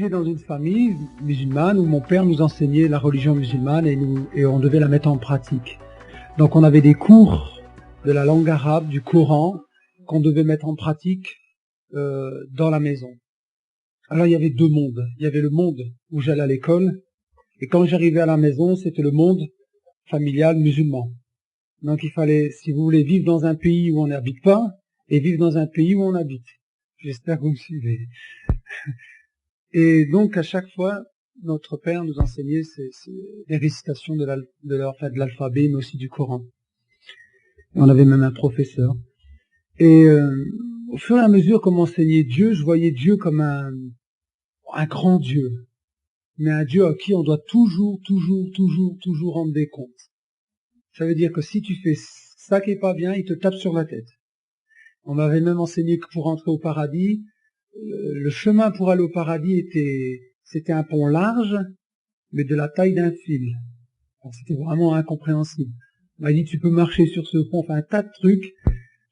élevé dans une famille musulmane où mon père nous enseignait la religion musulmane et on devait la mettre en pratique. Donc on avait des cours de la langue arabe, du Coran, qu'on devait mettre en pratique dans la maison. Alors il y avait deux mondes. Il y avait le monde où j'allais à l'école, et quand j'arrivais à la maison, c'était le monde familial musulman. Donc il fallait, si vous voulez, vivre dans un pays où on n'habite pas, et vivre dans un pays où on habite. J'espère que vous me suivez. Et donc à chaque fois, notre père nous enseignait des récitations de l'alphabet, mais aussi du Coran. Et on avait même un professeur. Et au fur et à mesure qu'on m'enseignait Dieu, je voyais Dieu comme un grand Dieu, mais un Dieu à qui on doit toujours rendre des comptes. Ça veut dire que si tu fais ça qui est pas bien, il te tape sur la tête. On m'avait même enseigné que pour entrer au paradis, le chemin pour aller au paradis c'était un pont large, mais de la taille d'un fil. Alors, c'était vraiment incompréhensible. On m'a dit tu peux marcher sur ce pont, enfin un tas de trucs.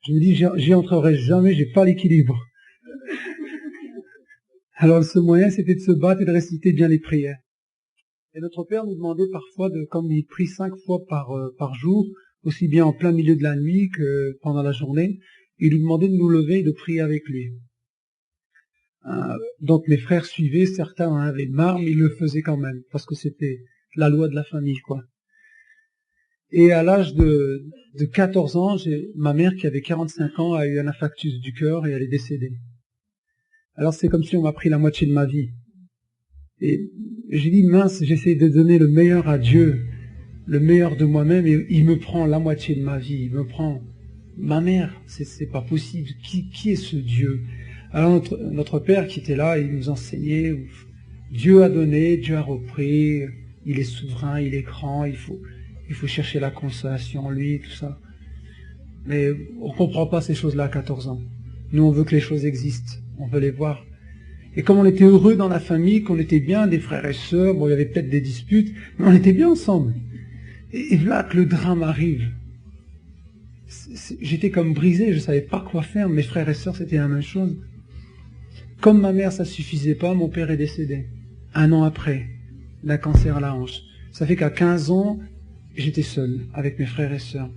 Je me dis j'y entrerai jamais, j'ai pas l'équilibre. Alors le seul moyen c'était de se battre et de réciter bien les prières. Et notre père nous demandait parfois, comme il prie 5 fois par jour, aussi bien en plein milieu de la nuit que pendant la journée, il nous demandait de nous lever et de prier avec lui. Donc mes frères suivaient, certains en avaient marre, mais ils le faisaient quand même, parce que c'était la loi de la famille, quoi. Et à l'âge de 14 ans, ma mère, qui avait 45 ans, a eu un infarctus du cœur et elle est décédée. Alors c'est comme si on m'a pris la moitié de ma vie. Et j'ai dit, mince, j'essaie de donner le meilleur à Dieu, le meilleur de moi-même, et il me prend la moitié de ma vie, il me prend ma mère, c'est pas possible, qui est ce Dieu? Alors notre père qui était là, il nous enseignait, Dieu a donné, Dieu a repris, il est souverain, il est grand, il faut chercher la consolation en lui, tout ça. Mais on comprend pas ces choses-là à 14 ans. Nous, on veut que les choses existent, on veut les voir. Et comme on était heureux dans la famille, qu'on était bien, des frères et sœurs, bon, il y avait peut-être des disputes, mais on était bien ensemble. Et là que le drame arrive, j'étais comme brisé, je savais pas quoi faire, mes frères et sœurs, c'était la même chose. Comme ma mère, ça suffisait pas, mon père est décédé. 1 an après, d'un cancer à la hanche. Ça fait qu'à 15 ans, j'étais seul, avec mes frères et sœurs.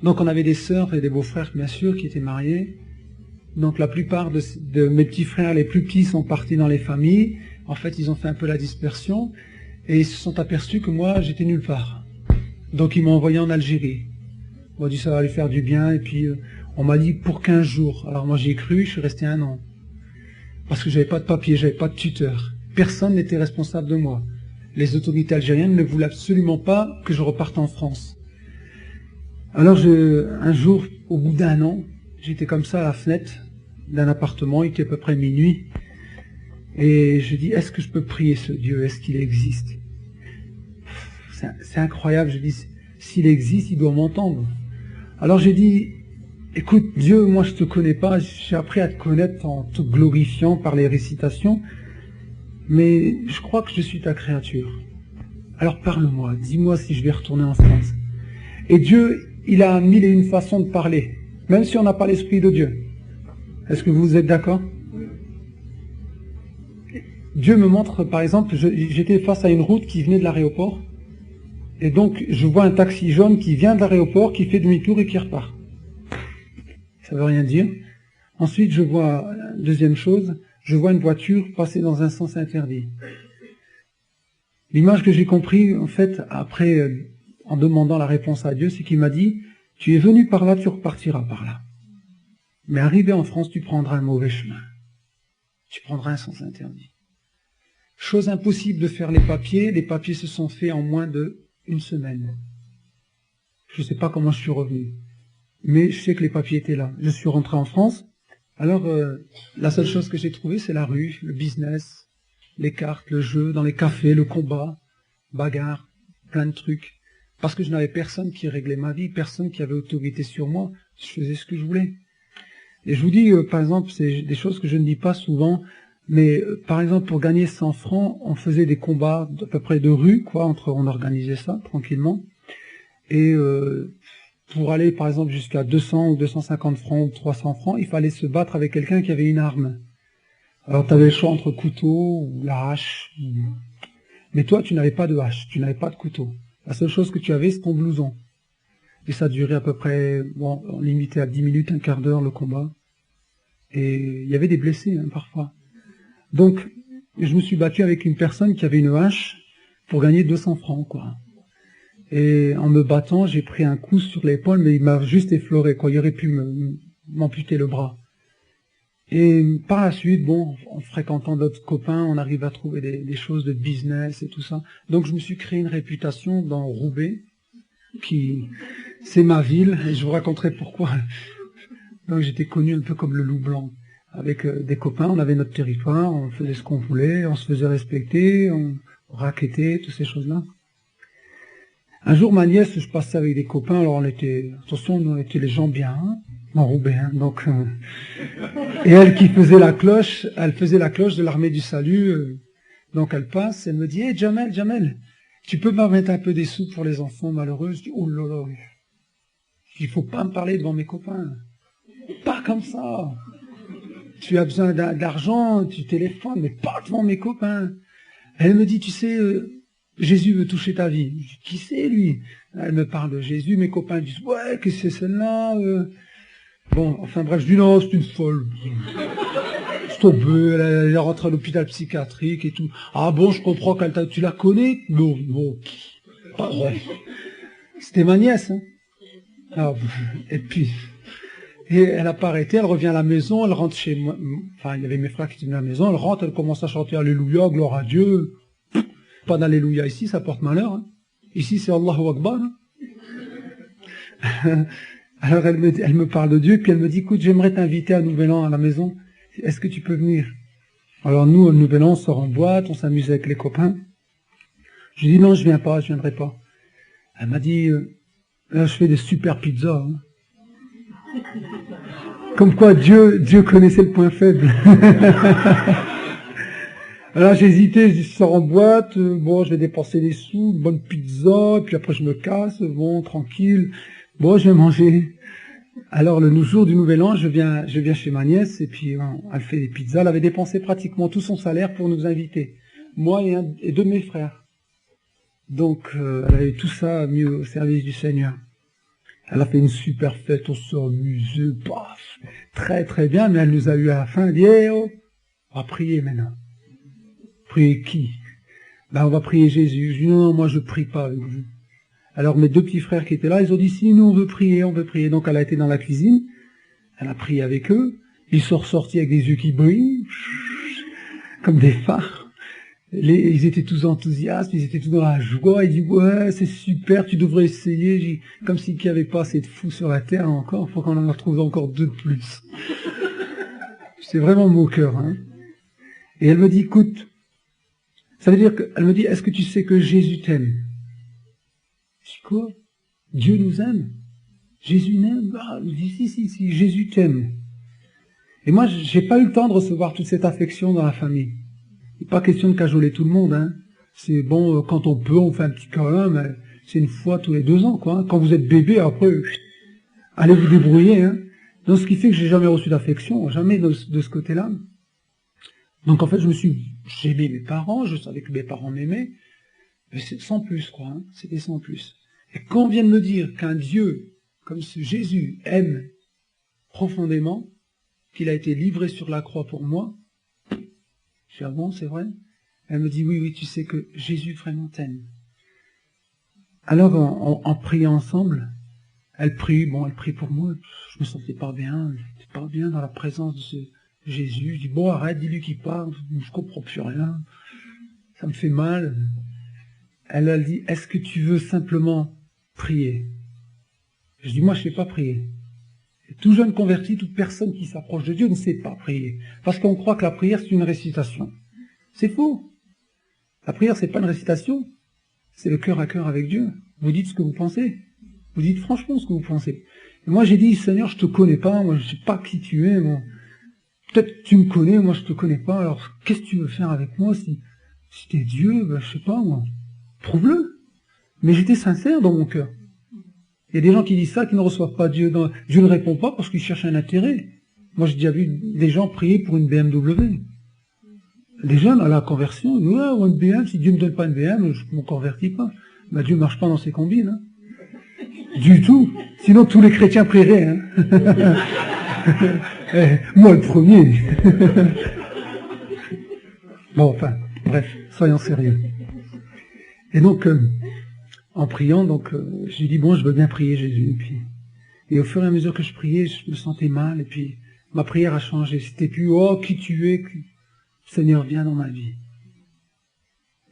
Donc on avait des sœurs et des beaux-frères, bien sûr, qui étaient mariés. Donc la plupart de mes petits frères, les plus petits, sont partis dans les familles. En fait, ils ont fait un peu la dispersion. Et ils se sont aperçus que moi, j'étais nulle part. Donc ils m'ont envoyé en Algérie. On m'a dit ça va lui faire du bien. Et puis on m'a dit pour 15 jours. Alors moi j'y ai cru, je suis resté 1 an. Parce que j'avais pas de papier, j'avais pas de tuteur. Personne n'était responsable de moi. Les autorités algériennes ne voulaient absolument pas que je reparte en France. Alors un jour, au bout d'1 an, j'étais comme ça à la fenêtre d'un appartement, il était à peu près minuit, et je dis, est-ce que je peux prier ce Dieu? Est-ce qu'il existe? C'est incroyable, je dis, s'il existe, il doit m'entendre. Alors j'ai dit, écoute Dieu, moi je te connais pas, j'ai appris à te connaître en te glorifiant par les récitations, mais je crois que je suis ta créature. Alors parle-moi, dis-moi si je vais retourner en France. Et Dieu, il a 1001 façons de parler, même si on n'a pas l'esprit de Dieu. Est-ce que vous êtes d'accord? Dieu me montre, par exemple, j'étais face à une route qui venait de l'aéroport, et donc je vois un taxi jaune qui vient de l'aéroport, qui fait demi-tour et qui repart. Ça veut rien dire. Ensuite, je vois, deuxième chose, je vois une voiture passer dans un sens interdit. L'image que j'ai compris, en fait, après, en demandant la réponse à Dieu, c'est qu'il m'a dit, tu es venu par là, tu repartiras par là. Mais arrivé en France, tu prendras un mauvais chemin. Tu prendras un sens interdit. Chose impossible de faire les papiers se sont faits en moins d'1 semaine. Je ne sais pas comment je suis revenu, mais je sais que les papiers étaient là. Je suis rentré en France, alors la seule chose que j'ai trouvée, c'est la rue, le business, les cartes, le jeu, dans les cafés, le combat, bagarre, plein de trucs. Parce que je n'avais personne qui réglait ma vie, personne qui avait autorité sur moi, je faisais ce que je voulais. Et je vous dis, par exemple, c'est des choses que je ne dis pas souvent, mais par exemple, pour gagner 100 francs, on faisait des combats à peu près de rue, quoi, on organisait ça tranquillement. Et pour aller, par exemple, jusqu'à 200 ou 250 francs ou 300 francs, il fallait se battre avec quelqu'un qui avait une arme. Alors tu avais le choix entre couteau ou la hache. Mais toi, tu n'avais pas de hache, tu n'avais pas de couteau. La seule chose que tu avais, c'est ton blouson. Et ça durait à peu près, bon, on limitait à 10 minutes, un quart d'heure le combat. Et il y avait des blessés, hein, parfois. Donc, je me suis battu avec une personne qui avait une hache pour gagner 200 francs, quoi. Et en me battant, j'ai pris un coup sur l'épaule, mais il m'a juste effleuré, quoi. Il aurait pu m'amputer le bras. Et par la suite, bon, en fréquentant d'autres copains, on arrive à trouver des choses de business et tout ça. Donc je me suis créé une réputation dans Roubaix, qui c'est ma ville, et je vous raconterai pourquoi. Donc j'étais connu un peu comme le loup blanc. Avec des copains, on avait notre territoire, on faisait ce qu'on voulait, on se faisait respecter, on raquettait, toutes ces choses-là. Un jour, ma nièce, je passais avec des copains, alors attention, on était les gens bien, hein, en Roubaix, hein, donc, et elle qui faisait la cloche, de l'armée du salut, donc elle passe, elle me dit, hey, Jamel, tu peux me remettre un peu des sous pour les enfants malheureux? Je dis, oh là là, il faut pas me parler devant mes copains, pas comme ça. Tu as besoin d'argent, tu téléphones, mais pas devant mes copains. Elle me dit, tu sais, Jésus veut toucher ta vie. Je dis, qui c'est lui? Elle me parle de Jésus, mes copains disent, ouais, qu'est-ce que c'est celle-là? Bon, enfin bref, je dis, non, c'est une folle. C'est tombé, elle est rentrée à l'hôpital psychiatrique et tout. Ah bon, je comprends tu la connais? Non, pas vrai. C'était ma nièce, hein. Ah, et puis... Et elle n'a pas arrêté, elle revient à la maison, elle rentre chez moi, enfin, il y avait mes frères qui étaient venus à la maison, elle rentre, elle commence à chanter Alléluia, gloire à Dieu. Pas d'Alléluia ici, ça porte malheur. Hein. Ici, c'est Allahu Akbar. Hein. Alors, elle me parle de Dieu, puis elle me dit, écoute, j'aimerais t'inviter à Nouvel An à la maison. Est-ce que tu peux venir? Alors, nous, au Nouvel An, on sort en boîte, on s'amuse avec les copains. Je dis, non, je viendrai pas. Elle m'a dit, là, je fais des super pizzas. Hein. Comme quoi Dieu connaissait le point faible. Alors j'ai hésité, je sors en boîte, bon je vais dépenser des sous, bonne pizza, puis après je me casse, bon tranquille, bon je vais manger. Alors le jour du Nouvel An, je viens chez ma nièce et puis elle fait des pizzas, elle avait dépensé pratiquement tout son salaire pour nous inviter, moi et deux de mes frères. Donc elle avait tout ça mis au service du Seigneur. Elle a fait une super fête, on s'est amusé, paf, très très bien, mais elle nous a eu à la fin, elle dit, hey, oh, on va prier maintenant. Prier qui? Ben on va prier Jésus. Je dis, non, moi je prie pas avec vous. Alors mes deux petits frères qui étaient là, ils ont dit, si nous on veut prier. Donc elle a été dans la cuisine, elle a prié avec eux, ils sont ressortis avec des yeux qui brillent, comme des phares. Ils étaient tous enthousiastes, ils étaient tous dans la joie, ils disent, ouais, c'est super, tu devrais essayer, comme s'il n'y avait pas assez de fous sur la terre encore, il faut qu'on en retrouve encore deux de plus. C'est vraiment mon cœur, hein. Et elle me dit, écoute, ça veut dire qu'elle me dit, est-ce que tu sais que Jésus t'aime? Je dis, quoi? Dieu nous aime? Jésus m'aime? Ah, je dis, si, Jésus t'aime. Et moi, j'ai pas eu le temps de recevoir toute cette affection dans la famille. Il n'est pas question de cajoler tout le monde, hein. C'est bon, quand on peut, on fait un petit câlin, mais c'est une fois tous les 2 ans, quoi. Hein. Quand vous êtes bébé, après, allez vous débrouiller, hein. Donc, ce qui fait que j'ai jamais reçu d'affection, jamais de ce côté-là. Donc, en fait, j'aimais mes parents, je savais que mes parents m'aimaient, mais c'est sans plus, quoi, hein. C'était sans plus. Et quand on vient de me dire qu'un Dieu, comme ce Jésus, aime profondément, qu'il a été livré sur la croix pour moi, je dis, ah bon, c'est vrai? Elle me dit, oui, tu sais que Jésus vraiment t'aime. Alors, en priant ensemble, elle prie pour moi, je me sentais pas bien, dans la présence de ce Jésus. Je dis, bon, arrête, dis-lui qu'il parle, je comprends plus rien, ça me fait mal. Elle dit, est-ce que tu veux simplement prier? Je dis, moi, je ne sais pas prier. Tout jeune converti, toute personne qui s'approche de Dieu ne sait pas prier. Parce qu'on croit que la prière, c'est une récitation. C'est faux. La prière, c'est pas une récitation. C'est le cœur à cœur avec Dieu. Vous dites ce que vous pensez. Vous dites franchement ce que vous pensez. Et moi, j'ai dit, Seigneur, je te connais pas. Moi, je sais pas qui tu es. Moi. Peut-être tu me connais, moi, je te connais pas. Alors, qu'est-ce que tu veux faire avec moi? Si t'es Dieu, ben, je sais pas, moi. Prouve-le. Mais j'étais sincère dans mon cœur. Il y a des gens qui disent ça, qui ne reçoivent pas Dieu. Dieu ne répond pas parce qu'ils cherchent un intérêt. Moi, j'ai déjà vu des gens prier pour une BMW. Les jeunes, à la conversion, ils disent, ouais, ou une BM, si Dieu ne me donne pas une BM, je ne me convertis pas. Bah, Dieu ne marche pas dans ses combines. Hein. Du tout. Sinon, tous les chrétiens prieraient. Hein. Moi, le premier. Bon, enfin, bref, soyons sérieux. Et donc, en priant, j'ai dit, bon, je veux bien prier Jésus. Et au fur et à mesure que je priais, je me sentais mal. Et puis, ma prière a changé. C'était plus, oh, qui tu es, Seigneur, viens dans ma vie.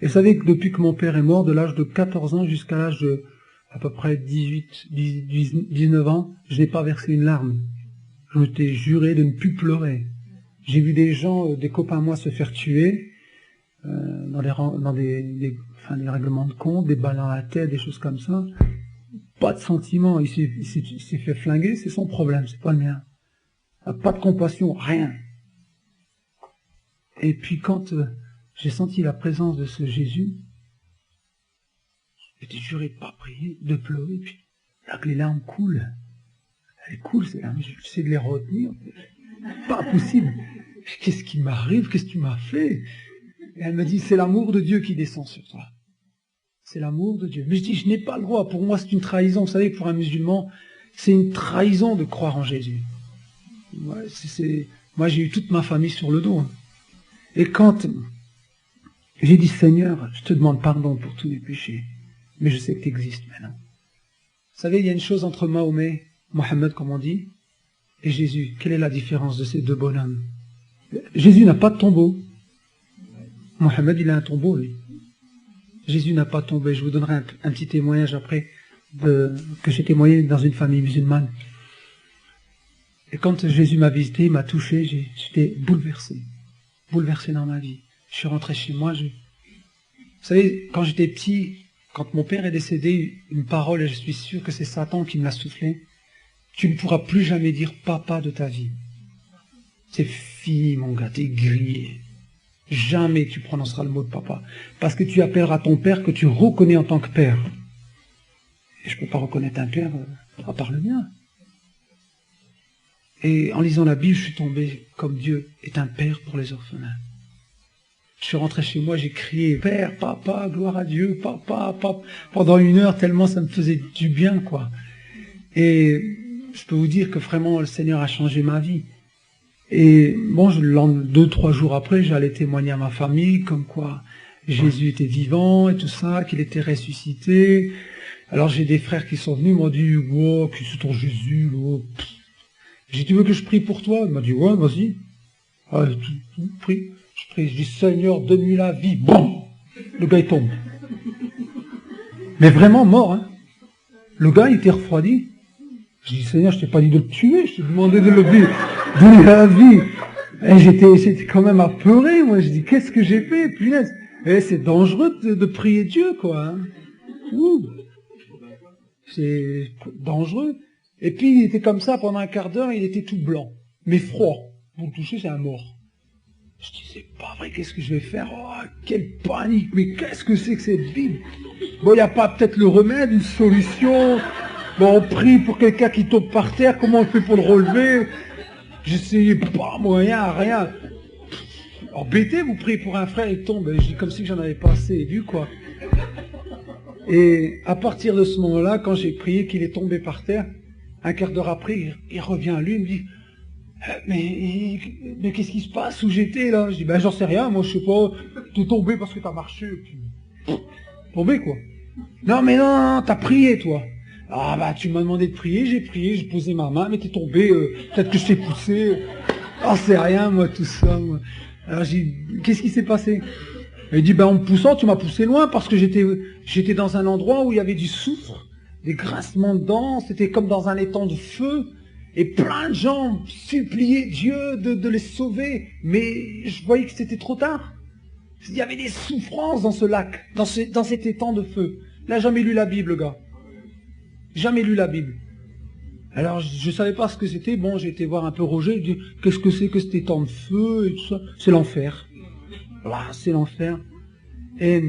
Et vous savez que depuis que mon père est mort, de l'âge de 14 ans jusqu'à l'âge de à peu près 19 ans, je n'ai pas versé une larme. Je m'étais juré de ne plus pleurer. J'ai vu des gens, des copains à moi se faire tuer, dans des règlements de compte, des balles dans la tête, des choses comme ça. Pas de sentiment. Il s'est fait flinguer, c'est son problème, c'est pas le mien. Pas de compassion, rien. Et puis quand j'ai senti la présence de ce Jésus, j'étais juré de pas prier, de pleurer, puis là que les larmes coulent. Elles coulent, ces larmes, j'essaie de les retenir. Pas possible. Qu'est-ce qui m'arrive? Qu'est-ce que tu m'as fait? Et elle me dit, c'est l'amour de Dieu qui descend sur toi. C'est l'amour de Dieu. Mais je dis, je n'ai pas le droit. Pour moi, c'est une trahison. Vous savez, pour un musulman, c'est une trahison de croire en Jésus. Moi, j'ai eu toute ma famille sur le dos. Et quand j'ai dit, Seigneur, je te demande pardon pour tous mes péchés, mais je sais que tu existes maintenant. Vous savez, il y a une chose entre Mahomet, Mohammed comme on dit, et Jésus. Quelle est la différence de ces deux bonhommes? Jésus n'a pas de tombeau. Mohammed, il a un tombeau, lui. Jésus n'a pas tombé. Je vous donnerai un petit témoignage après que j'ai témoigné dans une famille musulmane. Et quand Jésus m'a visité, il m'a touché, j'étais bouleversé. Bouleversé dans ma vie. Je suis rentré chez moi. Vous savez, quand j'étais petit, quand mon père est décédé, une parole, et je suis sûr que c'est Satan qui me l'a soufflé, tu ne pourras plus jamais dire papa de ta vie. C'est fini, mon gars, t'es grillé. Jamais tu prononceras le mot de papa. Parce que tu appelleras ton père que tu reconnais en tant que père. Et je ne peux pas reconnaître un père à part le mien. Et en lisant la Bible, je suis tombé comme Dieu est un père pour les orphelins. Je suis rentré chez moi, j'ai crié, Père, papa, gloire à Dieu, papa, papa, pendant 1 heure, tellement ça me faisait du bien, quoi. Et je peux vous dire que vraiment, le Seigneur a changé ma vie. Et bon, 2-3 jours après, j'allais témoigner à ma famille, comme quoi Jésus était vivant et tout ça, qu'il était ressuscité. Alors j'ai des frères qui sont venus, m'ont dit, wow, qui c'est ton Jésus, oh. J'ai dit, tu veux que je prie pour toi? Il m'a dit, ouais, vas-y. Ah, prie. Je prie, je dis, Seigneur, donne-lui la vie. Bon, le gars il tombe. Mais vraiment mort, hein. Le gars il était refroidi. Je dis, Seigneur, je t'ai pas dit de le tuer, je t'ai demandé de le donner la vie. Et j'étais quand même apeuré, moi. Je dis, qu'est-ce que j'ai fait, punaise? Et c'est dangereux de prier Dieu, quoi. Hein. C'est dangereux. Et puis il était comme ça pendant un quart d'heure, il était tout blanc, mais froid. Vous le touchez, c'est un mort. Je dis, c'est pas vrai, qu'est-ce que je vais faire? Oh, quelle panique, mais qu'est-ce que c'est que cette Bible? Bon, il n'y a pas peut-être le remède, une solution. Bon, on prie pour quelqu'un qui tombe par terre, comment on fait pour le relever? J'essayais pas moyen, rien. Embêté, vous priez pour un frère, il tombe. Je dis comme si j'en avais pas assez vu, quoi. Et à partir de ce moment-là, quand j'ai prié qu'il est tombé par terre, un quart d'heure après, il revient à lui, il me dit, mais qu'est-ce qui se passe où j'étais là? Je dis, ben j'en sais rien, moi je sais pas, t'es tombé parce que t'as marché, puis... tombé quoi. Non mais non, t'as prié toi. Ah bah tu m'as demandé de prier, j'ai posé ma main, mais t'es tombé, peut-être que je t'ai poussé. Ah c'est rien moi tout ça. Moi. Alors j'ai dit, qu'est-ce qui s'est passé? Il dit, ben en me poussant, tu m'as poussé loin parce que j'étais dans un endroit où il y avait du soufre, des grincements de dents, c'était comme dans un étang de feu. Et plein de gens suppliaient Dieu de les sauver, mais je voyais que c'était trop tard. Il y avait des souffrances dans ce lac, dans cet étang de feu. Il n'a jamais lu la Bible, le gars. Jamais lu la Bible. Alors, je ne savais pas ce que c'était. Bon, j'ai été voir un peu Roger, je dis, qu'est-ce que c'est que cet étang de feu et tout ça? C'est l'enfer. Voilà, c'est l'enfer. Et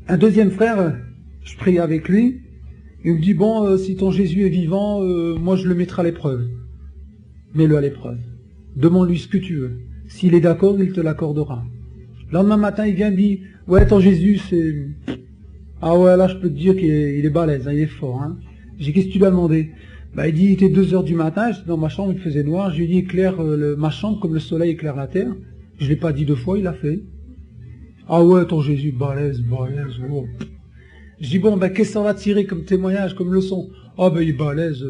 un deuxième frère, je priais avec lui, il me dit, bon, si ton Jésus est vivant, moi je le mettrai à l'épreuve. Mets-le à l'épreuve. Demande-lui ce que tu veux. S'il est d'accord, il te l'accordera. Le lendemain matin, il vient, il dit, ouais, ton Jésus, c'est... Ah ouais, là, je peux te dire qu'il est balèze, hein, il est fort. Hein. J'ai dit, qu'est-ce que tu lui as demandé? Bah, il dit, il était 2 heures du matin, j'étais dans ma chambre, il faisait noir, je lui ai dit, éclaire ma chambre comme le soleil éclaire la terre. Je l'ai pas dit 2 fois, il l'a fait. Ah ouais, ton Jésus, balèze. Oh. Je dis, bon, ben, qu'est-ce qu'on va tirer comme témoignage, comme leçon? Ah ben, il est balèze.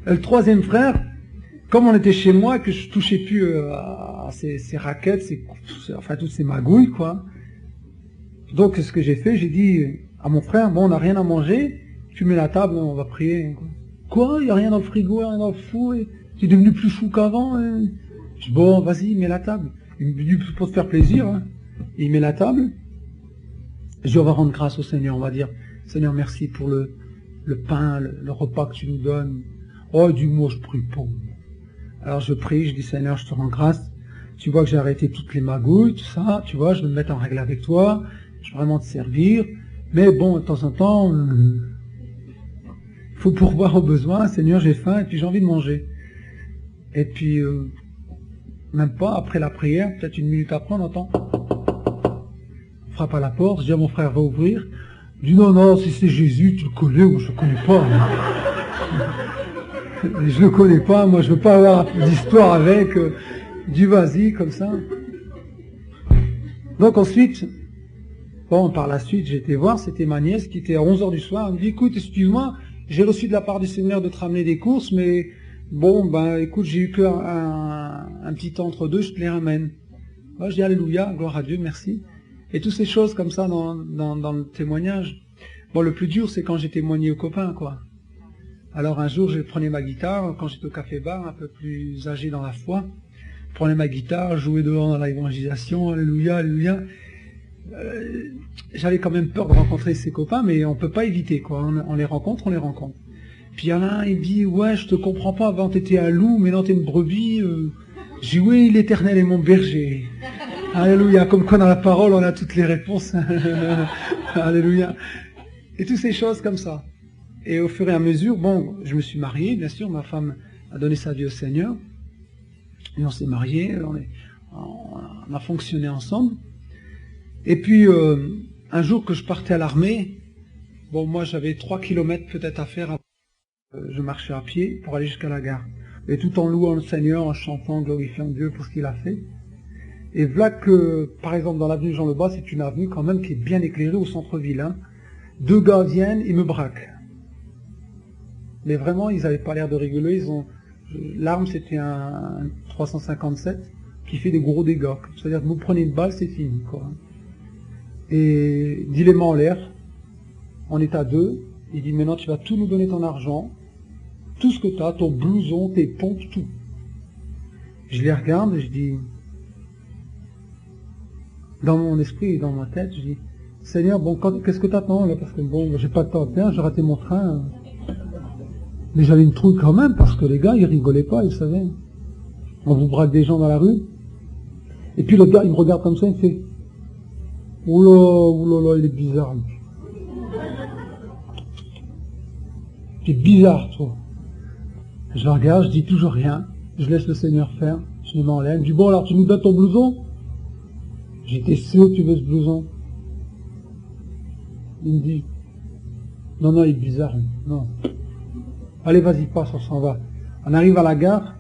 Et le troisième frère, comme on était chez moi, que je touchais plus à ces raquettes, enfin, toutes ces magouilles, quoi. Donc, ce que j'ai fait, j'ai dit à mon frère, bon, on n'a rien à manger, tu mets la table, on va prier. Quoi? Il n'y a rien dans le frigo, rien dans le four, t'es devenu plus fou qu'avant. Je dis, bon, vas-y, mets la table. Il me dit, pour te faire plaisir, hein. Il met la table. Je dis, on va rendre grâce au Seigneur, on va dire, Seigneur, merci pour le pain, le repas que tu nous donnes. Oh, du moi, je prie pas. Alors je prie, je dis, Seigneur, je te rends grâce. Tu vois que j'ai arrêté toutes les magouilles, tout ça, tu vois, je veux me mettre en règle avec toi, je veux vraiment te servir. Mais bon, de temps en temps, faut pourvoir aux besoins, Seigneur, j'ai faim et puis j'ai envie de manger. Et puis, même pas, après la prière, peut-être 1 minute après, on entend, on frappe à la porte, je dis à mon frère, va ouvrir. Il dit, non, si c'est Jésus, tu le connais, moi je le connais pas. Je le connais pas, moi je veux pas avoir d'histoire avec, du vas-y, comme ça. Donc ensuite, bon, par la suite, j'ai été voir, c'était ma nièce qui était à 11h du soir, elle me dit, écoute, excuse-moi, j'ai reçu de la part du Seigneur de te ramener des courses, mais bon, ben écoute, j'ai eu qu'un petit entre-deux, je te les ramène. Moi, je dis alléluia, gloire à Dieu, merci. Et toutes ces choses comme ça dans le témoignage. Bon, le plus dur, c'est quand j'ai témoigné aux copains, quoi. Alors un jour, je prenais ma guitare, quand j'étais au café-bar, un peu plus âgé dans la foi, je prenais ma guitare, jouais devant dans l'évangélisation, alléluia, alléluia. J'avais quand même peur de rencontrer ces copains, mais on peut pas éviter, quoi. On les rencontre. Puis il y en a un, il dit, ouais, je te comprends pas, avant t'étais un loup, maintenant t'es une brebis. J'ai dit, oui, l'Éternel est mon berger. Alléluia, comme quoi dans la parole, on a toutes les réponses. Alléluia. Et toutes ces choses comme ça. Et au fur et à mesure, bon, je me suis marié, bien sûr, ma femme a donné sa vie au Seigneur. Et on s'est mariés, on a fonctionné ensemble. Et puis, un jour que je partais à l'armée, bon, moi j'avais 3 kilomètres peut-être à faire, je marchais à pied pour aller jusqu'à la gare. Et tout en louant le Seigneur, en chantant, glorifiant Dieu pour ce qu'il a fait. Et voilà que, par exemple, dans l'avenue Jean Lebas, c'est une avenue quand même qui est bien éclairée au centre-ville. Hein. 2 gars viennent, ils me braquent. Mais vraiment, ils n'avaient pas l'air de rigoler. L'arme, c'était un 357 qui fait des gros dégâts. C'est-à-dire que vous prenez une balle, c'est fini, quoi. Et dit les mains en l'air. On est à 2. Il dit, maintenant, tu vas tout nous donner ton argent, tout ce que tu as, ton blouson, tes pompes, tout. Je les regarde et je dis, dans mon esprit et dans ma tête, je dis, Seigneur, bon, qu'est-ce que t'attends là? Parce que bon, j'ai pas le temps de faire, j'ai raté mon train. Mais j'avais une trouille quand même, parce que les gars, ils rigolaient pas, ils savaient. On vous braque des gens dans la rue. Et puis le gars, il me regarde comme ça, il me fait, oula, il est bizarre, lui. T'es bizarre, toi. Je le regarde, je dis toujours rien, je laisse le Seigneur faire, je les mets en l'air. Il me dit, bon, alors tu nous donnes ton blouson? J'étais sûr que tu veux ce blouson. Il me dit, non, il est bizarre, non. Allez, vas-y, passe, on s'en va. On arrive à la gare,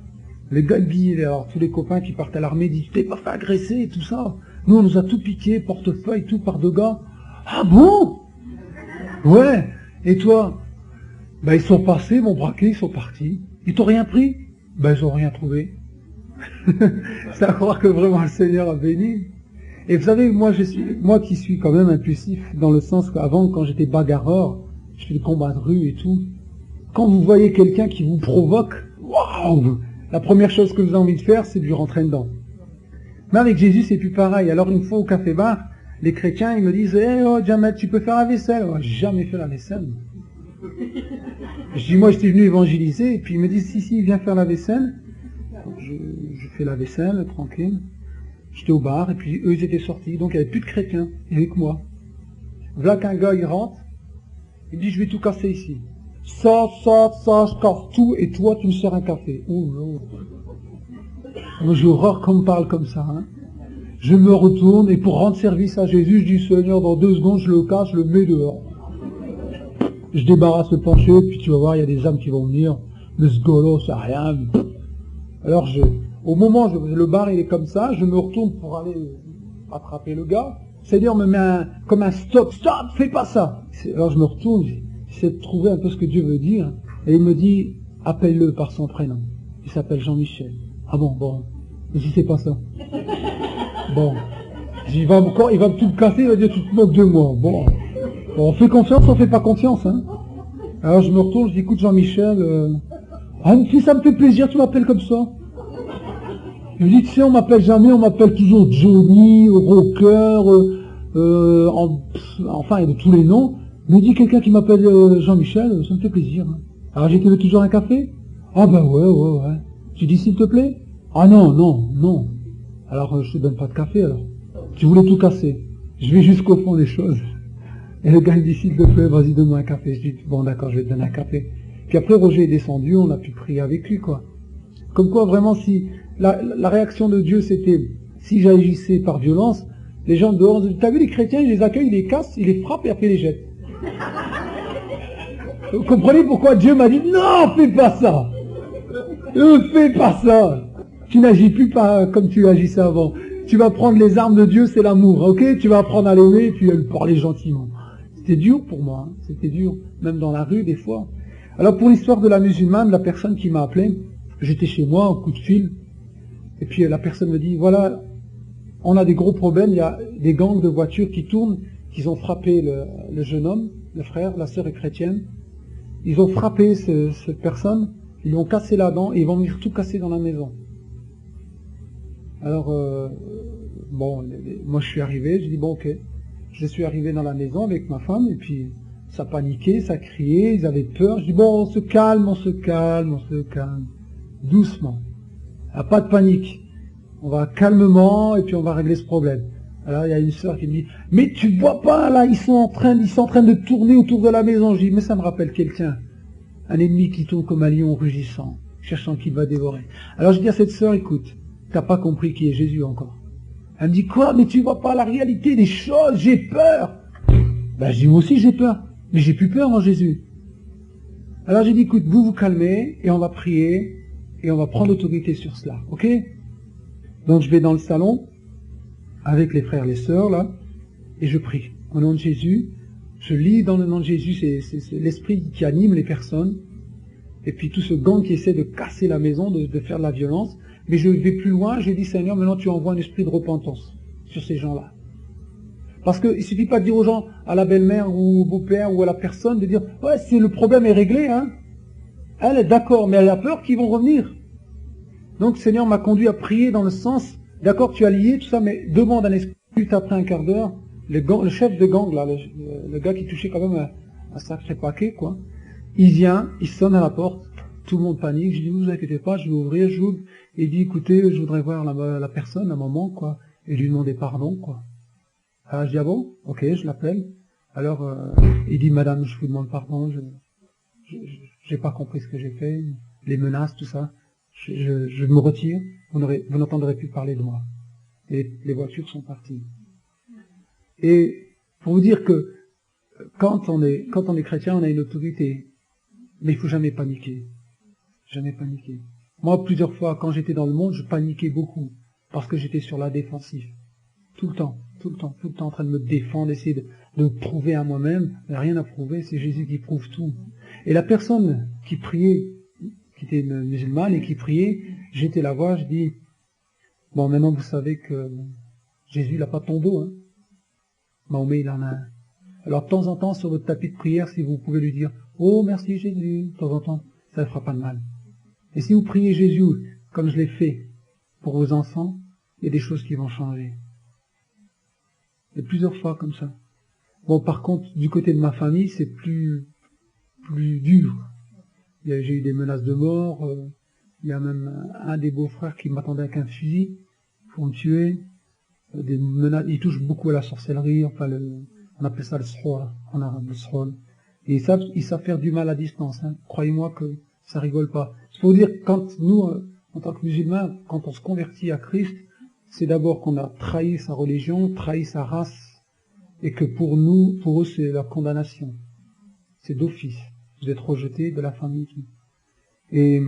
les gars, alors tous les copains qui partent à l'armée disent, t'es pas fait agresser et tout ça. Nous, on nous a tout piqué, portefeuille, tout par 2 gars. Ah bon? Ouais. Et toi? Ben, ils sont passés, m'ont braqué, ils sont partis. Ils t'ont rien pris? Ben, ils ont rien trouvé. C'est à croire que vraiment le Seigneur a béni. Et vous savez, moi qui suis quand même impulsif, dans le sens qu'avant, quand j'étais bagarreur, je fais des combats de rue et tout, quand vous voyez quelqu'un qui vous provoque, waouh, la première chose que vous avez envie de faire, c'est de lui rentrer dedans. Mais avec Jésus, c'est plus pareil. Alors une fois au café-bar, les chrétiens, ils me disent, oh Jamel, tu peux faire la vaisselle? Moi, j'ai jamais fait la vaisselle. Je dis, moi, j'étais venu évangéliser, et puis ils me disent, si, viens faire la vaisselle. Je fais la vaisselle, tranquille. J'étais au bar, et puis eux, ils étaient sortis, donc il n'y avait plus de chrétiens, il n'y avait que moi. Voilà qu'un gars, il rentre, il dit, je vais tout casser ici. Ça, je casse tout, et toi, tu me sers un café. Ouh, non. Moi, j'ai horreur qu'on me parle comme ça. Hein. Je me retourne et pour rendre service à Jésus, je dis Seigneur, dans 2 secondes, je le casse, je le mets dehors. Je débarrasse le plancher, puis tu vas voir, il y a des âmes qui vont venir. Mais ce gars-là, c'est rien. Alors, au moment où le bar il est comme ça, je me retourne pour aller attraper le gars. Seigneur me met comme un stop, fais pas ça. Alors je me retourne, j'essaie de trouver un peu ce que Dieu veut dire. Et il me dit, appelle-le par son prénom. Il s'appelle Jean-Michel. Ah bon. Mais si c'est pas ça. Bon. Il va tout me casser, il va dire, tu te moques de moi. Bon, on fait confiance, on fait pas confiance. Hein. Alors je me retourne, je dis, écoute Jean-Michel, si ça me fait plaisir, tu m'appelles comme ça. Je lui dis, tu sais, on m'appelle jamais, on m'appelle toujours Johnny, Rocker, enfin, il y a de tous les noms. Mais dis quelqu'un qui m'appelle Jean-Michel, ça me fait plaisir. Hein. Alors j'ai dit, toujours un café? Ah ben ouais. Tu dis, s'il te plaît? Ah non. Alors je te donne pas de café alors. Tu voulais tout casser. Je vais jusqu'au fond des choses. Et le gars il dit, s'il te plaît, vas-y, donne-moi un café. Je dis, bon d'accord, je vais te donner un café. Puis après Roger est descendu, on a pu prier avec lui, quoi. Comme quoi vraiment si la réaction de Dieu c'était, si j'agissais par violence, les gens dehors, t'as vu les chrétiens, ils les accueillent, ils les cassent, ils les frappent et après ils les jettent. Vous comprenez pourquoi Dieu m'a dit, non, fais pas ça. Ne fais pas ça. Tu n'agis plus pas comme tu agissais avant. Tu vas prendre les armes de Dieu, c'est l'amour, ok? Tu vas apprendre à l'aimer, puis à lui parler gentiment. C'était dur pour moi, hein. C'était dur, même dans la rue des fois. Alors pour l'histoire de la musulmane, la personne qui m'a appelé, j'étais chez moi, un coup de fil, et puis la personne me dit, voilà, on a des gros problèmes, il y a des gangs de voitures qui tournent, qui ont frappé le jeune homme, le frère, la sœur est chrétienne, ils ont frappé cette personne, ils lui ont cassé la dent, et ils vont venir tout casser dans la maison. Alors, moi je suis arrivé, j'ai dit, bon ok, je suis arrivé dans la maison avec ma femme, et puis ça paniquait, ça criait, ils avaient peur, je dis, bon, on se calme, doucement. Ah, pas de panique. On va calmement et puis on va régler ce problème. Alors il y a une sœur qui me dit, mais tu vois pas là, ils sont en train de tourner autour de la maison. Je dis, mais ça me rappelle quelqu'un. Un ennemi qui tourne comme un lion rugissant, cherchant qui va dévorer. Alors je dis à cette sœur, écoute, t'as pas compris qui est Jésus encore. Elle me dit, quoi, mais tu vois pas la réalité des choses, j'ai peur. Ben je dis, moi aussi j'ai peur, mais j'ai plus peur en Jésus. Alors j'ai dit, écoute, vous vous calmez et on va prier. Et on va prendre autorité sur cela, ok? Donc je vais dans le salon, avec les frères et les sœurs, là, et je prie. Au nom de Jésus, je lis dans le nom de Jésus, c'est l'esprit qui anime les personnes, et puis tout ce gang qui essaie de casser la maison, de faire de la violence, mais je vais plus loin, je dis, Seigneur, maintenant tu envoies un esprit de repentance sur ces gens-là. Parce qu'il ne suffit pas de dire aux gens, à la belle-mère ou au beau-père ou à la personne, de dire, ouais, si le problème est réglé, hein. Elle est d'accord, mais elle a peur qu'ils vont revenir. Donc le Seigneur m'a conduit à prier dans le sens, d'accord, tu as lié tout ça, mais demande un esprit. Après un quart d'heure, le chef de gang, là, le gars qui touchait quand même un sacré paquet, quoi, il vient, il sonne à la porte, tout le monde panique, je dis, vous inquiétez pas, je vais ouvrir, j'ouvre, et il dit, écoutez, je voudrais voir la personne, un moment, quoi, et lui demander pardon, quoi. Alors je dis, ah bon, ok, je l'appelle. Alors, il dit, madame, je vous demande pardon, j'ai pas compris ce que j'ai fait, les menaces, tout ça. Je me retire, vous n'entendrez plus parler de moi. Et les voitures sont parties. Et pour vous dire que quand on est chrétien, on a une autorité. Mais il faut jamais paniquer. Jamais paniquer. Moi, plusieurs fois, quand j'étais dans le monde, je paniquais beaucoup. Parce que j'étais sur la défensive. Tout le temps en train de me défendre, essayer de me prouver à moi-même. Il n'y a rien à prouver, c'est Jésus qui prouve tout. Et la personne qui priait, qui était une musulmane et qui priait, j'étais la voir, je dis, bon, maintenant vous savez que Jésus il n'a pas ton dos, hein. Mahomet il en a un. Alors de temps en temps, sur votre tapis de prière, si vous pouvez lui dire, oh merci Jésus, de temps en temps, ça ne fera pas de mal. Et si vous priez Jésus, comme je l'ai fait pour vos enfants, il y a des choses qui vont changer. Et plusieurs fois comme ça. Bon, par contre, du côté de ma famille, c'est plus dur. J'ai eu des menaces de mort. Il y a même un des beaux-frères qui m'attendait avec un fusil pour me tuer. Des menaces, il touche beaucoup à la sorcellerie. Enfin, on appelle ça le sroll en arabe, le sroll. Et ils savent faire du mal à distance. Hein. Croyez-moi que ça rigole pas. Il faut dire, quand nous, En tant que musulman, quand on se convertit à Christ, c'est d'abord qu'on a trahi sa religion, trahi sa race, et que pour eux, c'est la condamnation. C'est d'office. Vous êtes rejeté de la famille. Et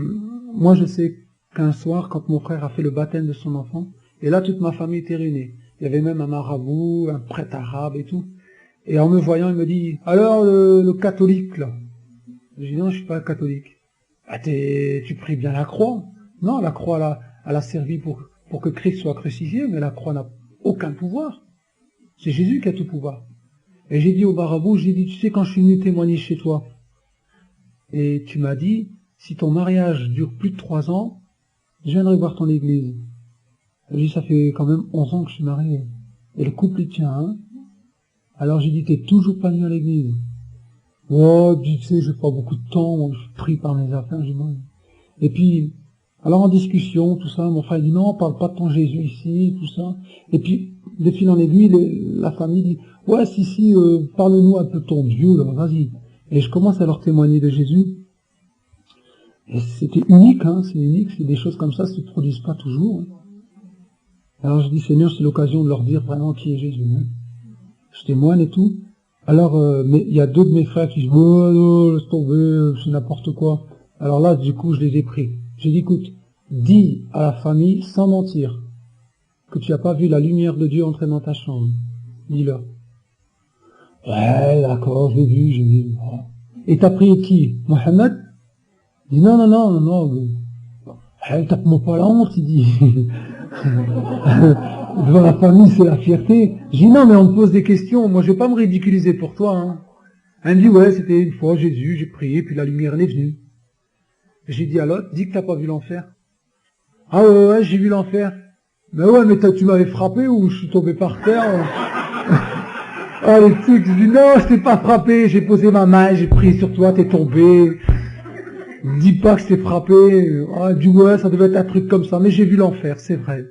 moi, je sais qu'un soir, quand mon frère a fait le baptême de son enfant, et là, toute ma famille était réunie. Il y avait même un marabout, un prêtre arabe et tout. Et en me voyant, il me dit, alors, le catholique, là. Je dis, non, je suis pas catholique. Ah, tu pries bien la croix. Non, la croix, elle a servi pour que Christ soit crucifié, mais la croix n'a aucun pouvoir. C'est Jésus qui a tout pouvoir. Et j'ai dit au marabout, j'ai dit, tu sais, quand je suis venu témoigner chez toi, et tu m'as dit, si ton mariage dure plus de 3 ans, je viendrai voir ton église. J'ai dit, ça fait quand même 11 ans que je suis marié. Et le couple, il tient, hein. Alors j'ai dit, t'es toujours pas venu à l'église. Oh, tu sais, j'ai pas beaucoup de temps, moi, je suis pris par mes affaires, j'ai mal. Et puis, alors en discussion, tout ça, mon frère dit, non, parle pas de ton Jésus ici, tout ça. Et puis, de fil en aiguille, la famille dit, ouais, si, parle-nous un peu de ton Dieu, là, vas-y. Et je commence à leur témoigner de Jésus. Et c'était unique, hein, c'est unique, c'est des choses comme ça se produisent pas toujours. Hein. Alors je dis, Seigneur, c'est l'occasion de leur dire vraiment qui est Jésus. Hein. Je témoigne et tout. Alors, mais il y a 2 de mes frères qui disent, oh, non, laisse tomber, c'est n'importe quoi. Alors là, du coup, je les ai pris. J'ai dit, écoute, dis à la famille, sans mentir, que tu n'as pas vu la lumière de Dieu entrer dans ta chambre. Dis-leur. Ouais, d'accord, j'ai vu. Et t'as prié qui? Mohamed? Il dit, non. Tape-moi pas la honte, il dit. Devant la famille, c'est la fierté. Je dis, non, mais on me pose des questions. Moi, je vais pas me ridiculiser pour toi, hein. Elle me dit, ouais, c'était une fois Jésus, j'ai prié, puis la lumière elle est venue. J'ai dit à l'autre, dis que t'as pas vu l'enfer. Ah ouais, j'ai vu l'enfer. Mais ouais, mais tu m'avais frappé ou je suis tombé par terre. Ah, les trucs, je dis, non, je t'ai pas frappé, j'ai posé ma main, j'ai prié sur toi, t'es tombé. Dis pas que je t'ai frappé. Ah, du ouais, ça devait être un truc comme ça, mais j'ai vu l'enfer, c'est vrai.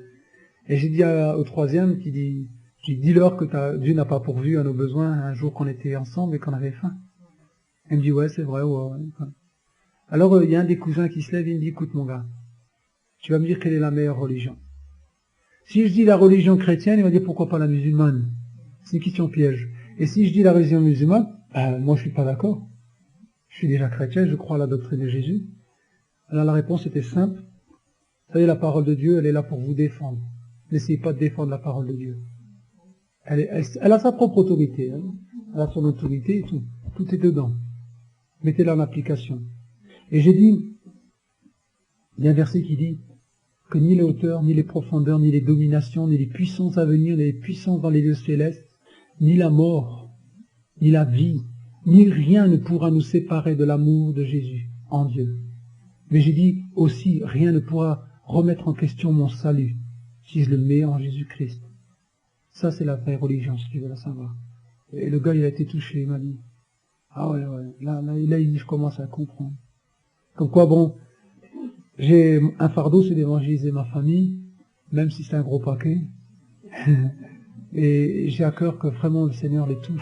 Et j'ai dit au troisième qui dit, dis-leur que Dieu n'a pas pourvu à nos besoins un jour qu'on était ensemble et qu'on avait faim. Elle me dit, ouais, c'est vrai, ouais. Alors, il y a un des cousins qui se lève et il me dit, écoute mon gars, tu vas me dire quelle est la meilleure religion. Si je dis la religion chrétienne, il va dire, pourquoi pas la musulmane? C'est une question piège. Et si je dis la religion musulmane, moi je suis pas d'accord. Je suis déjà chrétien, je crois à la doctrine de Jésus. Alors la réponse était simple. Vous savez, la parole de Dieu, elle est là pour vous défendre. N'essayez pas de défendre la parole de Dieu. Elle a sa propre autorité. Hein. Elle a son autorité et tout. Tout est dedans. Mettez-la en application. Et j'ai dit, il y a un verset qui dit que ni les hauteurs, ni les profondeurs, ni les dominations, ni les puissances à venir, ni les puissances dans les lieux célestes, ni la mort, ni la vie, ni rien ne pourra nous séparer de l'amour de Jésus en Dieu. Mais j'ai dit aussi, rien ne pourra remettre en question mon salut si je le mets en Jésus-Christ. Ça, c'est la vraie religion, si tu veux la savoir. Et le gars, il a été touché, il m'a dit, ah ouais, là, il dit, je commence à comprendre. Comme quoi, bon, j'ai un fardeau, c'est d'évangéliser ma famille, même si c'est un gros paquet. Et j'ai à cœur que vraiment le Seigneur les touche.